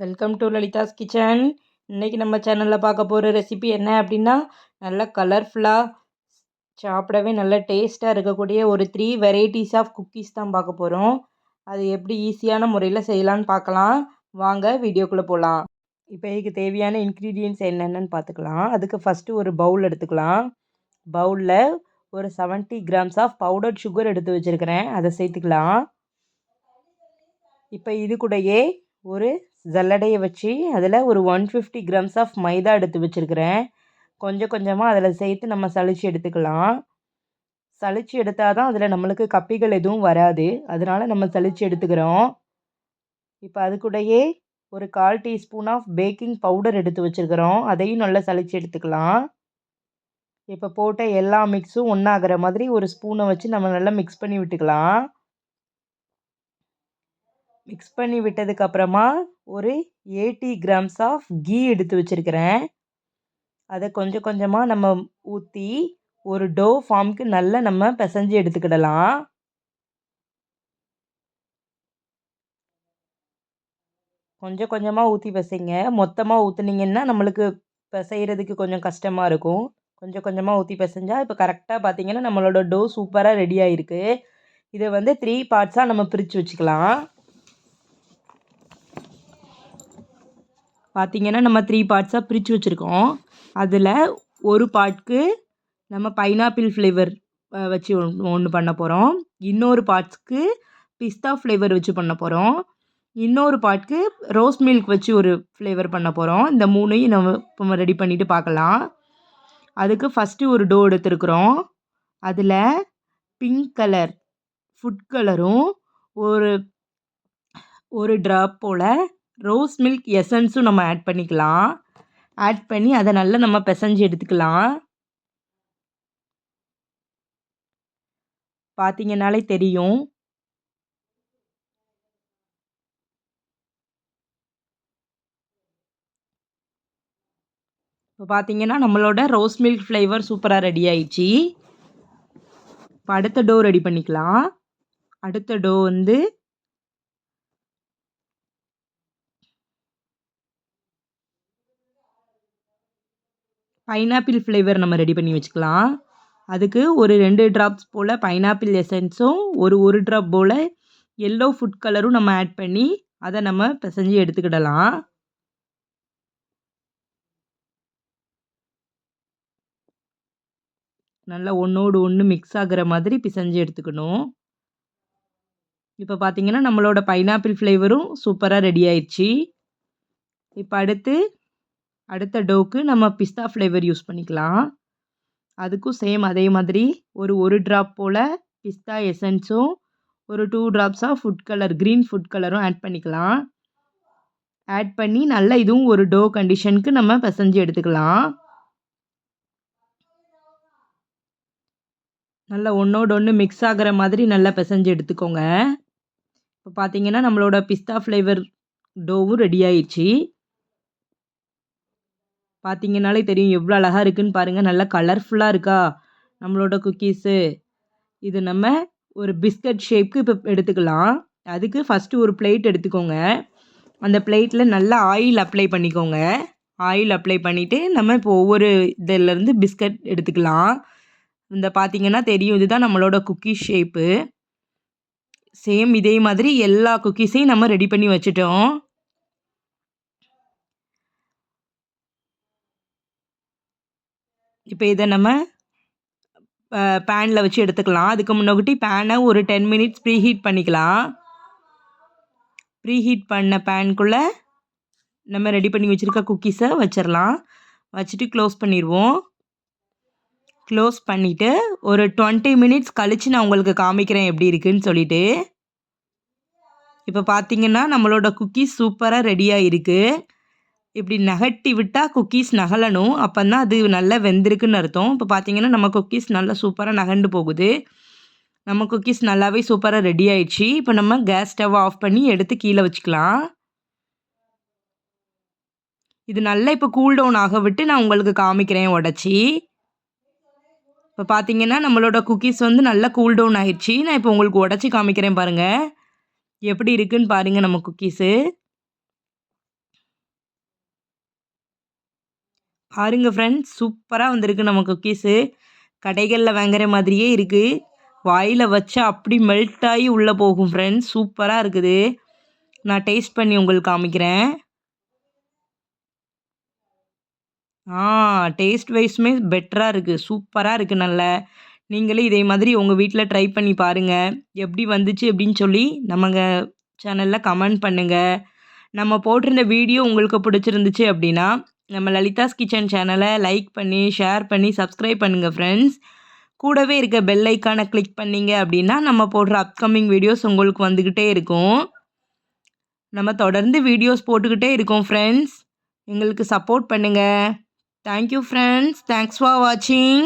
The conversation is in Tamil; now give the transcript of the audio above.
Welcome to Lalitha's kitchen. இன்றைக்கி நம்ம சேனலில் பார்க்க போகிற ரெசிபி என்ன அப்படின்னா, நல்லா கலர்ஃபுல்லாக சாப்பிடவே நல்ல டேஸ்ட்டாக இருக்கக்கூடிய ஒரு 3 வெரைட்டிஸ் ஆஃப் குக்கீஸ் தான் பார்க்க போகிறோம். அது எப்படி ஈஸியான முறையில் செய்யலான்னு பார்க்கலாம். வாங்க வீடியோக்குள்ளே போகலாம். இப்போ இதுக்கு தேவையான இன்க்ரீடியன்ட்ஸ் என்னென்னு பார்த்துக்கலாம். அதுக்கு ஃபஸ்ட்டு ஒரு பவுல் எடுத்துக்கலாம். பவுலில் ஒரு 70 கிராம்ஸ் ஆஃப் பவுடர் சுகர் எடுத்து வச்சுருக்கிறேன், அதை சேர்த்துக்கலாம். இப்போ இது கூடயே ஒரு ஜல்லடையை வச்சு அதில் ஒரு 150 கிராம்ஸ் ஆஃப் மைதா எடுத்து வச்சுருக்கிறேன். கொஞ்சம் கொஞ்சமாக அதில் சேர்த்து நம்ம சளிச்சு எடுத்துக்கலாம். சளிச்சு எடுத்தால் தான் அதில் நம்மளுக்கு கப்பிகள் எதுவும் வராது, அதனால் நம்ம சளிச்சு எடுத்துக்கிறோம். இப்போ அது கூடயே ஒரு 1/4 டீஸ்பூன் ஆஃப் பேக்கிங் பவுடர் எடுத்து வச்சுருக்கிறோம், அதையும் நல்லா சளிச்சு எடுத்துக்கலாம். இப்போ போட்ட எல்லா மிக்ஸும் ஒன்றாகிற மாதிரி ஒரு ஸ்பூனை வச்சு நம்ம நல்லா மிக்ஸ் பண்ணி விட்டுக்கலாம். மிக்ஸ் பண்ணி விட்டதுக்கப்புறமா ஒரு 80 கிராம்ஸ் ஆஃப் கீ எடுத்து வச்சுருக்கிறேன். அதை கொஞ்சம் கொஞ்சமாக நம்ம ஊற்றி ஒரு டோ ஃபார்முக்கு நல்லா நம்ம பிசைஞ்சு எடுத்துக்கிடலாம். கொஞ்சம் கொஞ்சமாக ஊற்றி பிசைங்க. மொத்தமாக ஊற்றுனீங்கன்னா நம்மளுக்கு பிசைகிறதுக்கு கொஞ்சம் கஷ்டமாக இருக்கும். கொஞ்சம் கொஞ்சமாக ஊற்றி பிசைஞ்சா இப்போ கரெக்டாக பார்த்திங்கன்னா நம்மளோட டோ சூப்பராக ரெடி ஆகிருக்கு. இதை 3 பார்ட்ஸாக நம்ம பிரித்து வச்சுக்கலாம். பார்த்திங்கன்னா நம்ம 3 பார்ட்ஸாக பிரித்து வச்சுருக்கோம். அதில் ஒரு பார்ட்க்கு நம்ம பைனாப்பிள் ஃப்ளேவர் வச்சு ஒன்று பண்ண போகிறோம். இன்னொரு பார்ட்ஸ்க்கு பிஸ்தா ஃப்ளேவர் வச்சு பண்ண போகிறோம். இன்னொரு பார்ட்க்கு ரோஸ் மில்க் வச்சு ஒரு ஃப்ளேவர் பண்ண போகிறோம். இந்த 3ஐயும் நம்ம இப்போ ரெடி பண்ணிவிட்டு பார்க்கலாம். அதுக்கு ஃபஸ்ட்டு ஒரு டோ எடுத்துருக்குறோம். அதில் பிங்க் கலர் ஃபுட் கலரும் ஒரு ட்ராப் போல் ரோஸ் மில்க் எசன்ஸும் நம்ம ஆட் பண்ணிக்கலாம். ஆட் பண்ணி அதை நல்லா நம்ம பிசைஞ்சு எடுத்துக்கலாம். பார்த்தீங்கன்னாலே தெரியும். இப்போ பார்த்தீங்கன்னா நம்மளோட ரோஸ் மில்க் ஃப்ளேவர் சூப்பராக ரெடி ஆயிடுச்சு. இப்போ அடுத்த டோ ரெடி பண்ணிக்கலாம். அடுத்த டோ பைனாப்பிள் ஃப்ளேவர் நம்ம ரெடி பண்ணி வச்சுக்கலாம். அதுக்கு ஒரு 2 ட்ராப்ஸ் போல் பைனாப்பிள் எசன்ஸும் ஒரு ட்ராப் போல் எல்லோ ஃபுட் கலரும் நம்ம ஆட் பண்ணி அதை நம்ம பிசைஞ்சு எடுத்துக்கிடலாம். நல்லா ஒன்றோடு ஒன்று மிக்ஸ் ஆகிற மாதிரி பிசைஞ்சு எடுத்துக்கணும். இப்போ பார்த்திங்கன்னா நம்மளோட பைனாப்பிள் ஃப்ளேவரும் சூப்பராக ரெடி ஆயிடுச்சு. இப்போ அடுத்த டோவுக்கு நம்ம பிஸ்தா ஃப்ளேவர் யூஸ் பண்ணிக்கலாம். அதுக்கும் சேம் அதே மாதிரி ஒரு ட்ராப் போல் பிஸ்தா எசன்ஸும் ஒரு 2 drops of food colour green food கலரும் ஆட் பண்ணிக்கலாம். ஆட் பண்ணி நல்லா இதுவும் ஒரு டோ கண்டிஷனுக்கு நம்ம பிசைஞ்சு எடுத்துக்கலாம். நல்லா ஒன்றோடு ஒன்று மிக்ஸ் ஆகிற மாதிரி நல்லா பிசைஞ்சு எடுத்துக்கோங்க. இப்போ பார்த்தீங்கன்னா நம்மளோட பிஸ்தா ஃப்ளேவர் டோவும் ரெடி ஆயிடுச்சு. பார்த்தீங்கன்னாலே தெரியும் எவ்வளோ அழகாக இருக்குதுன்னு பாருங்கள். நல்லா கலர்ஃபுல்லாக இருக்கா நம்மளோட குக்கீஸு. இது நம்ம ஒரு பிஸ்கட் ஷேப்க்கு இப்போ எடுத்துக்கலாம். அதுக்கு ஃபஸ்ட்டு ஒரு பிளேட் எடுத்துக்கோங்க. அந்த பிளேட்டில் நல்லா ஆயில் அப்ளை பண்ணிக்கோங்க. ஆயில் அப்ளை பண்ணிவிட்டு நம்ம இப்போ ஒவ்வொரு இதிலேருந்து பிஸ்கட் எடுத்துக்கலாம். இந்த பார்த்திங்கன்னா தெரியும், இதுதான் நம்மளோட குக்கீ ஷேப்பு. சேம் இதே மாதிரி எல்லா குக்கீஸையும் நம்ம ரெடி பண்ணி வச்சுட்டோம். இப்போ இதை நம்ம பேனில் வச்சு எடுத்துக்கலாம். அதுக்கு முன்னாடி பேனை ஒரு 10 மினிட்ஸ் ப்ரீஹீட் பண்ணிக்கலாம். ப்ரீஹீட் பண்ண பேனுக்குள்ளே நம்ம ரெடி பண்ணி வச்சுருக்க குக்கீஸை வச்சிடலாம். வச்சுட்டு க்ளோஸ் பண்ணிடுவோம். க்ளோஸ் பண்ணிவிட்டு ஒரு 20 மினிட்ஸ் கழித்து நான் உங்களுக்கு காமிக்கிறேன் எப்படி இருக்குதுன்னு சொல்லிவிட்டு. இப்போ பார்த்திங்கன்னா நம்மளோட குக்கீஸ் சூப்பராக ரெடியாக இருக்குது. இப்படி நகட்டி விட்டால் குக்கீஸ் நகலணும், அப்போ தான் அது நல்லா வெந்திருக்குன்னு அர்த்தம். இப்போ பார்த்திங்கன்னா நம்ம குக்கீஸ் நல்லா சூப்பராக நகண்டு போகுது. நம்ம குக்கீஸ் நல்லாவே சூப்பராக ரெடி ஆயிடுச்சு. இப்போ நம்ம கேஸ் ஸ்டவ் ஆஃப் பண்ணி எடுத்து கீழே வச்சுக்கலாம். இது நல்லா இப்போ கூல் டவுன் ஆக விட்டு நான் உங்களுக்கு காமிக்கிறேன் உடச்சி. இப்போ பார்த்திங்கன்னா நம்மளோட குக்கீஸ் நல்லா கூல் டவுன் ஆயிடுச்சு. நான் இப்போ உங்களுக்கு உடச்சி காமிக்கிறேன் பாருங்கள் எப்படி இருக்குதுன்னு பாருங்கள் நம்ம குக்கீஸு. பாருங்க ஃப்ரெண்ட்ஸ், சூப்பராக வந்திருக்கு நம்ம குக்கீஸு. கடைகளில் வாங்குற மாதிரியே இருக்குது. வாயில் வச்சா அப்படி மெல்ட் ஆகி உள்ளே போகும் ஃப்ரெண்ட்ஸ். சூப்பராக இருக்குது. நான் டேஸ்ட் பண்ணி உங்களுக்கு காமிக்கிறேன். டேஸ்ட் வைஸுமே பெட்டராக இருக்குது. சூப்பராக இருக்குது நல்ல. நீங்களே இதே மாதிரி உங்கள் வீட்டில் ட்ரை பண்ணி பாருங்கள். எப்படி வந்துச்சு அப்படின்னு சொல்லி நம்மங்க சேனலில் கமெண்ட் பண்ணுங்கள். நம்ம போட்டிருந்த வீடியோ உங்களுக்கு பிடிச்சிருந்துச்சு அப்படின்னா நம்ம லலிதாஸ் கிச்சன் சேனலை லைக் பண்ணி ஷேர் பண்ணி சப்ஸ்கிரைப் பண்ணுங்கள் ஃப்ரெண்ட்ஸ். கூடவே இருக்க பெல் ஐக்கானை கிளிக் பண்ணிங்க அப்படின்னா நம்ம போடுற அப்கமிங் வீடியோஸ் உங்களுக்கு வந்துக்கிட்டே இருக்கும். நம்ம தொடர்ந்து வீடியோஸ் போட்டுக்கிட்டே இருக்கோம் ஃப்ரெண்ட்ஸ். எங்களுக்கு சப்போர்ட் பண்ணுங்கள். Thank you friends. தேங்க்ஸ் ஃபார் வாட்சிங்.